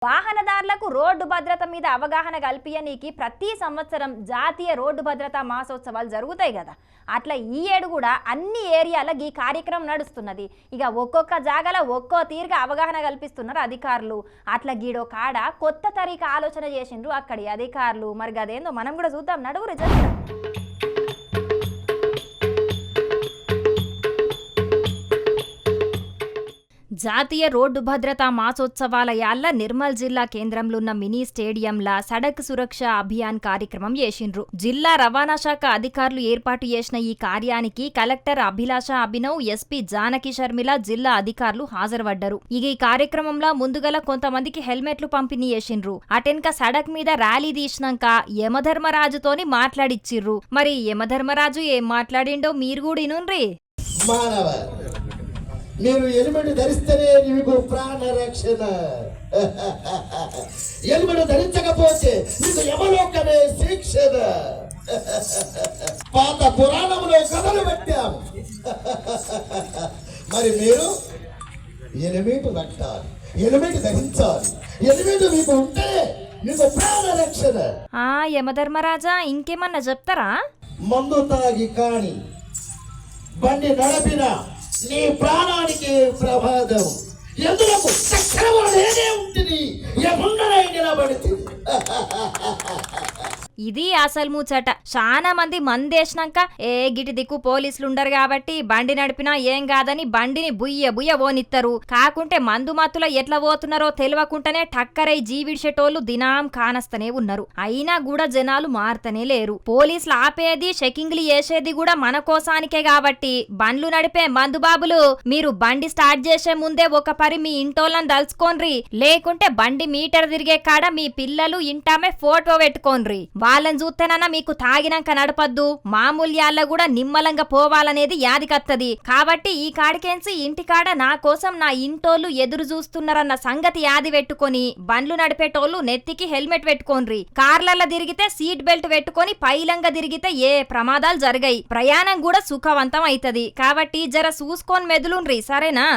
వాహనదారులకు రోడ్డు భద్రత మీద అవగాహన కల్పించనీకి ప్రతి సంవత్సరం జాతీయ రోడ్డు భద్రతా మాసోత్సవాలు జరుగుతాయి కదా. అట్లా ఈ ఏడు కూడా అన్ని ఏరియాల ఈ కార్యక్రమం నడుస్తున్నది. ఇక ఒక్కొక్క జాగాలో ఒక్కో తీరుగా అవగాహన కల్పిస్తున్నారు అధికారులు. అట్లా గీడో కాడ కొత్త తరీకా ఆలోచన చేసిండ్రు అక్కడి అధికారులు. మరి అదేందో మనం కూడా చూద్దాం, నడుగురు జరుగుతుంది. జాతీయ రోడ్డు భద్రతా మాసోత్సవాల యాళ్ల నిర్మల్ జిల్లా కేంద్రంలో ఉన్న మినీ స్టేడియంలా సడక్ సురక్ష అభియాన్ కార్యక్రమం చేసిండ్రు. జిల్లా రవాణా శాఖ అధికారులు ఏర్పాటు చేసిన ఈ కార్యానికి కలెక్టర్ అభిలాష అభినవ్, ఎస్పీ జానకి శర్మిల జిల్లా అధికారులు హాజరుపడ్డారు. ఇక ఈ కార్యక్రమంలో ముందుగల కొంతమందికి హెల్మెట్లు పంపిణీ చేసిండ్రు. అటెన్క సడక్ మీద ర్యాలీ తీసినాక యమధర్మరాజుతోని మాట్లాడిచ్చిర్రు. మరి యమధర్మరాజు ఏం మాట్లాడిండో మీరు కూడా ఇనుండ్రి. మీరు హెల్మెట్ ధరిస్తేనే మీకు ప్రాణ రక్షణ. హెల్మెట్ ధరించకపోతే మీకు యమలోకమే శిక్షణ. పాత పురాణంలో కథలు పెట్టాం. మరి మీరు హెల్మెట్ కట్టాలి, హెల్మెట్ ధరించాలి. హెల్మెట్ మీకు ఉంటే మీకు ప్రాణ రక్షణ. యమధర్మరాజా ఇంకేమన్నా చెప్తారా? మందు తాగి కాని బండి నడిపినా నీ ప్రాణానికి ప్రమాదం. ఎందుకు చక్రవాడే ఉంటుంది, ఎముండనై నిలబడుతుంది. ఇది అసలు ముచ్చట. చాలా మంది మందేసినాక గిటి దిక్కు పోలీసులు ఉండరు కాబట్టి బండి నడిపినా ఏం కాదని బండిని బుయ్య బుయ్య ఓనిత్తరు. కాకుంటే మందు మత్తులో ఎట్లా పోతున్నారో తెలియకుండానే టక్కరై జీవిడిచేటోళ్లు దినాం కానస్తనే ఉన్నారు. అయినా కూడా జనాలు మారుతనే లేరు. పోలీసులు ఆపేది, చెకింగ్లు చేసేది కూడా మన కోసానికే కాబట్టి బండ్లు నడిపే మందు బాబులు, మీరు బండి స్టార్ట్ చేసే ముందే ఒక పరి మీ ఇంటోళ్ళని దలుచుకోండ్రి. లేకుంటే బండి మీటర్ తిరిగే కాడ మీ పిల్లలు ఇంటామే ఫోటో పెట్టుకోండ్రి. వాళ్ళని చూస్తేనన్నా మీకు తాగినాక నడపద్దు, మామూల్యాల్లో కూడా నిమ్మలంగా పోవాలనేది యాదికత్తది. కాబట్టి ఈ కాడికేంచి ఇంటికాడ నా కోసం నా ఇంటోళ్ళు ఎదురు చూస్తున్నారన్న సంగతి యాది పెట్టుకొని బండ్లు నడిపేటోళ్ళు నెత్తికి హెల్మెట్ పెట్టుకోండ్రి. కార్లల్లో తిరిగితే సీట్ బెల్ట్ పెట్టుకొని పైలంగా తిరిగితే ఏ ప్రమాదాలు జరిగాయి. ప్రయాణం కూడా సుఖవంతం అవుతుంది. కాబట్టి జర చూసుకొని మెదులుండ్రి, సరేనా?